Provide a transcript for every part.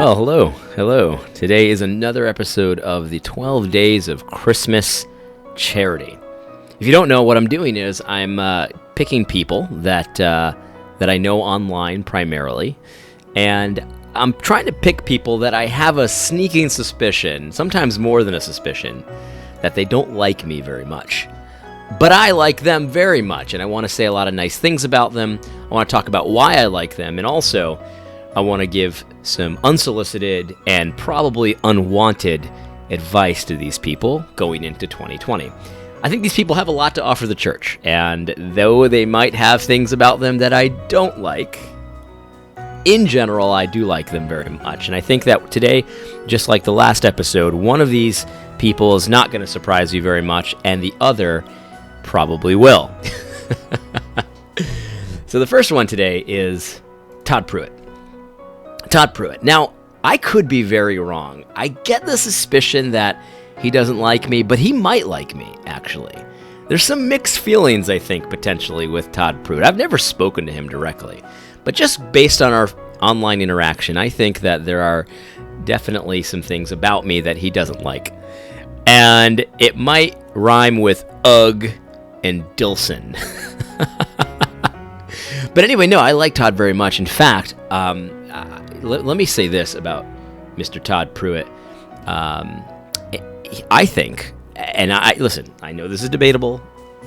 Well, hello. Today is another episode of the 12 Days of Christmas Charity. If you don't know, what I'm doing is I'm picking people that I know online primarily, and I'm trying to pick people that I have a sneaking suspicion, sometimes more than a suspicion, that they don't like me very much. But I like them very much, and I want to say a lot of nice things about them. I want to talk about why I like them, and also I want to give some unsolicited and probably unwanted advice to these people going into 2020. I think these people have a lot to offer the church, and though they might have things about them that I don't like, in general, I do like them very much. And I think that today, just like the last episode, one of these people is not going to surprise you very much, and the other probably will. So the first one today is Todd Pruitt. Todd Pruitt. Now, I could be very wrong. I get the suspicion that he doesn't like me, but he might like me, actually. There's some mixed feelings, I think, potentially with Todd Pruitt. I've never spoken to him directly, but just based on our online interaction, I think that there are definitely some things about me that he doesn't like. And it might rhyme with ugh and Dilson. But anyway, no, I like Todd very much. In fact, let me say this about Mr. Todd Pruitt. I think, and listen, I know this is debatable.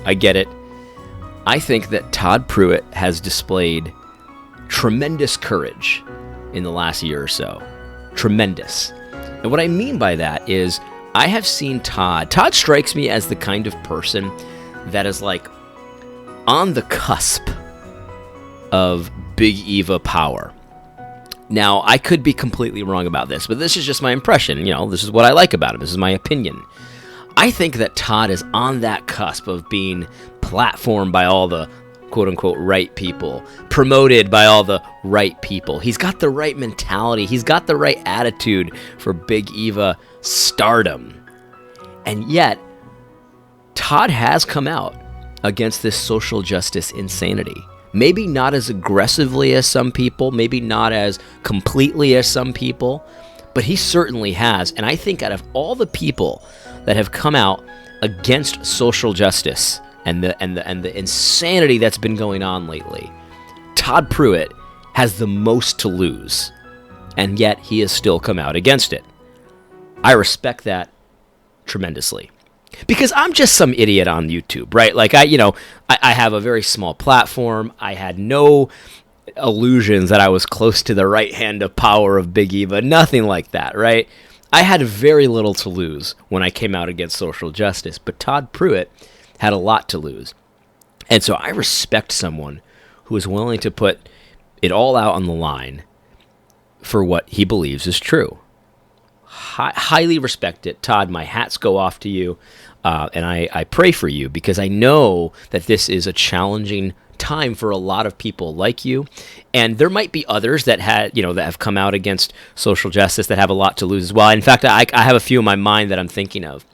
I get it. I think that Todd Pruitt has displayed tremendous courage in the last year or so. Tremendous. And what I mean by that is I have seen Todd strikes me as the kind of person that is like on the cusp of Big Eva power. Now, I could be completely wrong about this, but this is just my impression. You know, this is what I like about him. This is my opinion. I think that Todd is on that cusp of being platformed by all the quote-unquote right people, promoted by all the right people. He's got the right mentality. He's got the right attitude for Big Eva stardom. And yet, Todd has come out against this social justice insanity. Maybe not as aggressively as some people, maybe not as completely as some people, but he certainly has. And I think out of all the people that have come out against social justice and the insanity that's been going on lately, Todd Pruitt has the most to lose, and yet he has still come out against it. I respect that tremendously. Because I'm just some idiot on YouTube, right? Like, I have a very small platform. I had no illusions that I was close to the right hand of power of Big Eva. Nothing like that, right? I had very little to lose when I came out against social justice. But Todd Pruitt had a lot to lose. And so I respect someone who is willing to put it all out on the line for what he believes is true. Highly respect it. Todd, my hats go off to you, and I pray for you because I know that this is a challenging time for a lot of people like you, and there might be others that have come out against social justice that have a lot to lose as well. In fact, I have a few in my mind that I'm thinking of,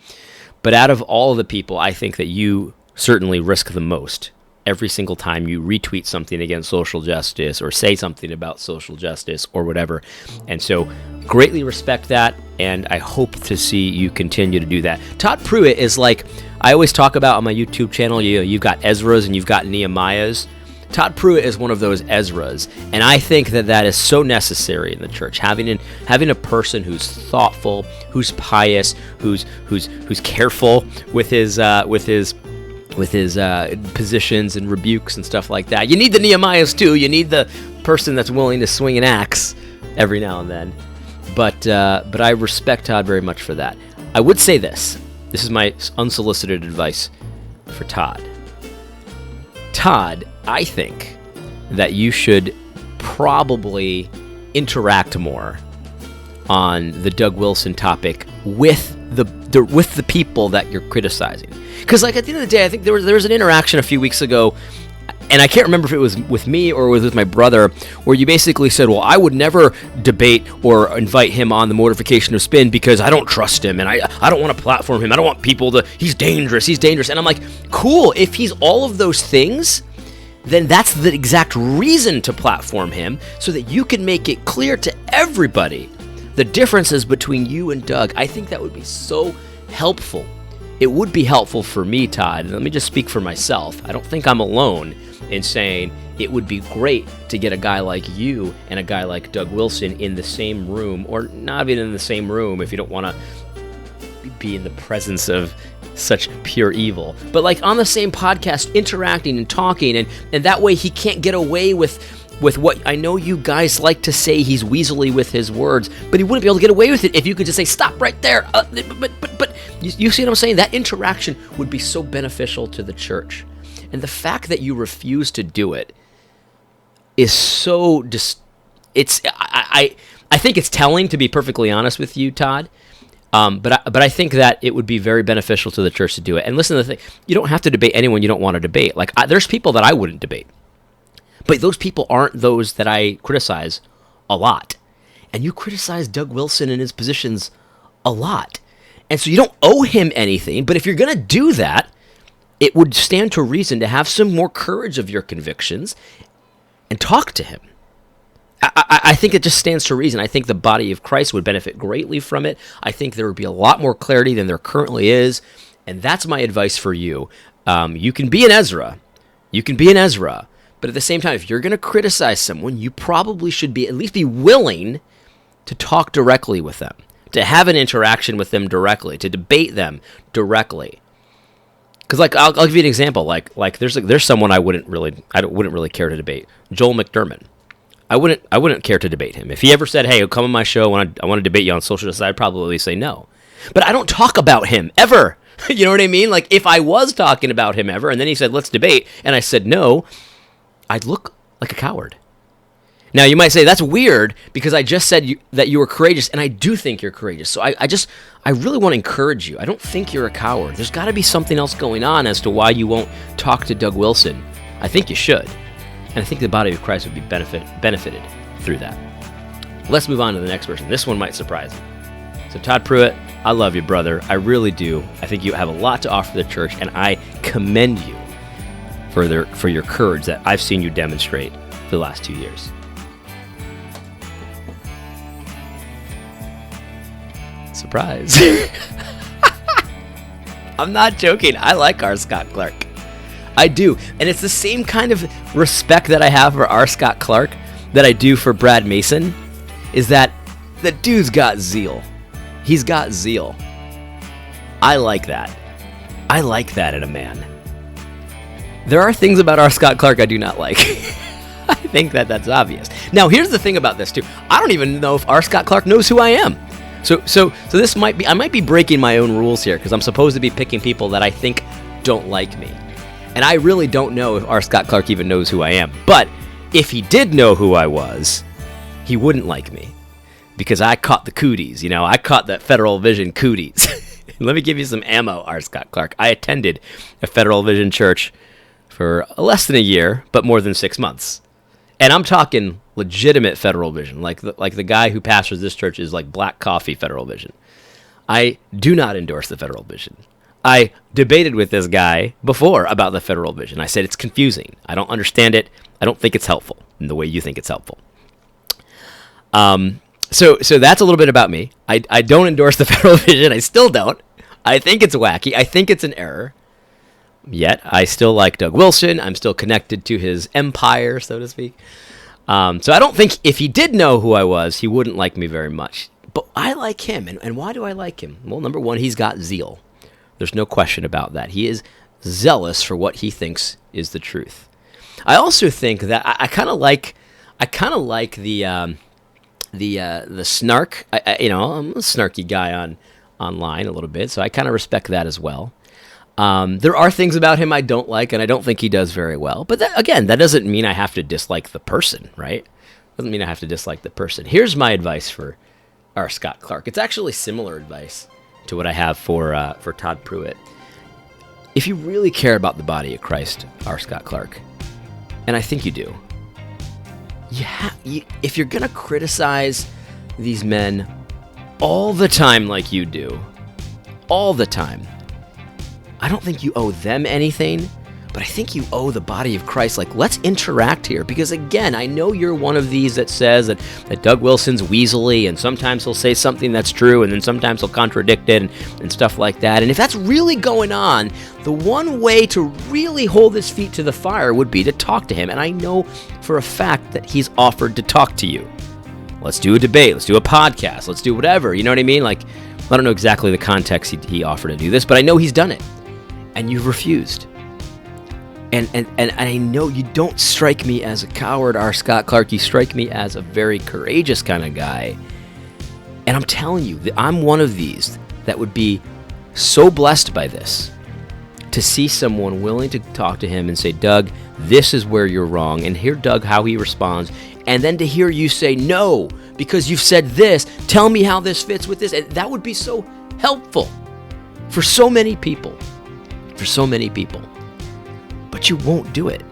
but out of all of the people, I think that you certainly risk the most every single time you retweet something against social justice or say something about social justice or whatever. And so greatly respect that, and I hope to see you continue to do that. Todd Pruitt is like, I always talk about on my YouTube channel, you've got Ezras and you've got Nehemiahs. Todd Pruitt is one of those Ezras, and I think that is so necessary in the church. Having a person who's thoughtful, who's pious, who's careful with his positions and rebukes and stuff like that. You need the Nehemiahs too. You need the person that's willing to swing an axe every now and then. But I respect Todd very much for that. I would say this. This is my unsolicited advice for Todd. Todd, I think that you should probably interact more on the Doug Wilson topic with the people that you're criticizing. Because, like, at the end of the day, I think there was an interaction a few weeks ago, and I can't remember if it was with me or with my brother, where you basically said, well, I would never debate or invite him on the Mortification of Spin because I don't trust him, and I don't want to platform him. I don't want people to, he's dangerous. And I'm like, cool, if he's all of those things, then that's the exact reason to platform him, so that you can make it clear to everybody the differences between you and Doug. I think that would be so helpful. It would be helpful for me, Todd. Let me just speak for myself. I don't think I'm alone in saying it would be great to get a guy like you and a guy like Doug Wilson in the same room, or not even in the same room if you don't want to be in the presence of such pure evil, but like on the same podcast, interacting and talking, and that way he can't get away with what I know you guys like to say. He's weaselly with his words, but he wouldn't be able to get away with it if you could just say, stop right there. But you see what I'm saying? That interaction would be so beneficial to the church. And the fact that you refuse to do it is so I think it's telling, to be perfectly honest with you, Todd. But I think that it would be very beneficial to the church to do it. And listen to the thing, you don't have to debate anyone you don't want to debate. Like, there's people that I wouldn't debate. But those people aren't those that I criticize a lot. And you criticize Doug Wilson and his positions a lot. And so you don't owe him anything. But if you're going to do that, it would stand to reason to have some more courage of your convictions and talk to him. I think it just stands to reason. I think the body of Christ would benefit greatly from it. I think there would be a lot more clarity than there currently is. And that's my advice for you. You can be an Ezra. But at the same time, if you're going to criticize someone, you probably should at least be willing to talk directly with them, to have an interaction with them directly, to debate them directly. Because, like, I'll give you an example. Like there's someone I wouldn't really care to debate. Joel McDermott. I wouldn't care to debate him. If he ever said, "Hey, come on my show, I want to debate you on social justice," I'd probably say no. But I don't talk about him ever. You know what I mean? Like, if I was talking about him ever, and then he said, "Let's debate," and I said no, I'd look like a coward. Now, you might say, that's weird, because I just said that you were courageous, and I do think you're courageous. So I really want to encourage you. I don't think you're a coward. There's got to be something else going on as to why you won't talk to Doug Wilson. I think you should. And I think the body of Christ would be benefited through that. Let's move on to the next person. This one might surprise you. So, Todd Pruitt, I love you, brother. I really do. I think you have a lot to offer the church, and I commend you for your courage that I've seen you demonstrate for the last 2 years. Surprise. I'm not joking. I like R. Scott Clark. I do. And it's the same kind of respect that I have for R. Scott Clark that I do for Brad Mason, is that the dude's got zeal. He's got zeal. I like that. I like that in a man. There are things about R. Scott Clark I do not like. I think that's obvious. Now, here's the thing about this, too. I don't even know if R. Scott Clark knows who I am. So this might be, I might be breaking my own rules here, because I'm supposed to be picking people that I think don't like me. And I really don't know if R. Scott Clark even knows who I am. But if he did know who I was, he wouldn't like me, because I caught the cooties. You know, I caught that Federal Vision cooties. Let me give you some ammo, R. Scott Clark. I attended a Federal Vision church for less than a year, but more than 6 months. And I'm talking legitimate Federal Vision. Like the guy who pastors this church is like black coffee Federal Vision. I do not endorse the Federal Vision. I debated with this guy before about the Federal Vision. I said, it's confusing. I don't understand it. I don't think it's helpful in the way you think it's helpful. So that's a little bit about me. I don't endorse the Federal Vision. I still don't. I think it's wacky. I think it's an error. Yet, I still like Doug Wilson. I'm still connected to his empire, so to speak. So I don't think if he did know who I was, he wouldn't like me very much. But I like him. And why do I like him? Well, number one, he's got zeal. There's no question about that. He is zealous for what he thinks is the truth. I also think that I kind of like the snark. I'm a snarky guy online a little bit, so I kind of respect that as well. There are things about him I don't like, and I don't think he does very well. But that doesn't mean I have to dislike the person, right? Doesn't mean I have to dislike the person. Here's my advice for R. Scott Clark. It's actually similar advice to what I have for Todd Pruitt. If you really care about the body of Christ, R. Scott Clark, and I think you do, if you're going to criticize these men all the time like you do, all the time, I don't think you owe them anything, But I think you owe the body of Christ, like, let's interact here. Because again, I know you're one of these that says that Doug Wilson's weaselly, and sometimes he'll say something that's true, and then sometimes he'll contradict it and stuff like that. And if that's really going on, the one way to really hold his feet to the fire would be to talk to him. And I know for a fact that he's offered to talk to you. Let's do a debate. Let's do a podcast. Let's do whatever. You know what I mean? Like, I don't know exactly the context he offered to do this, but I know he's done it. And you've refused. And I know you don't strike me as a coward, R. Scott Clark. You strike me as a very courageous kind of guy. And I'm telling you, that I'm one of these that would be so blessed by this, to see someone willing to talk to him and say, Doug, this is where you're wrong. And hear Doug, how he responds. And then to hear you say, no, because you've said this. Tell me how this fits with this. And that would be so helpful for so many people. For so many people. But you won't do it.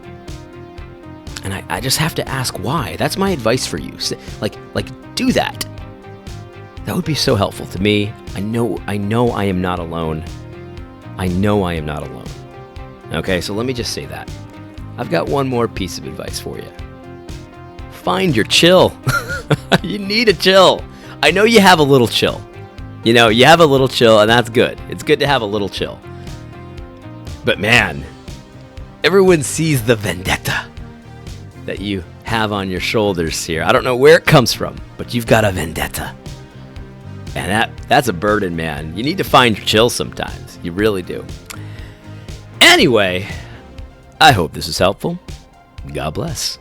And I just have to ask why. That's my advice for you. Like do that. That would be so helpful to me. I know I am not alone. I know I am not alone. Okay, so let me just say that. I've got one more piece of advice for you. Find your chill. You need a chill. I know you have a little chill. You know, you have a little chill, and that's good. It's good to have a little chill. But man, everyone sees the vendetta that you have on your shoulders here. I don't know where it comes from, but you've got a vendetta. And that's a burden, man. You need to find your chill sometimes. You really do. Anyway, I hope this is helpful. God bless.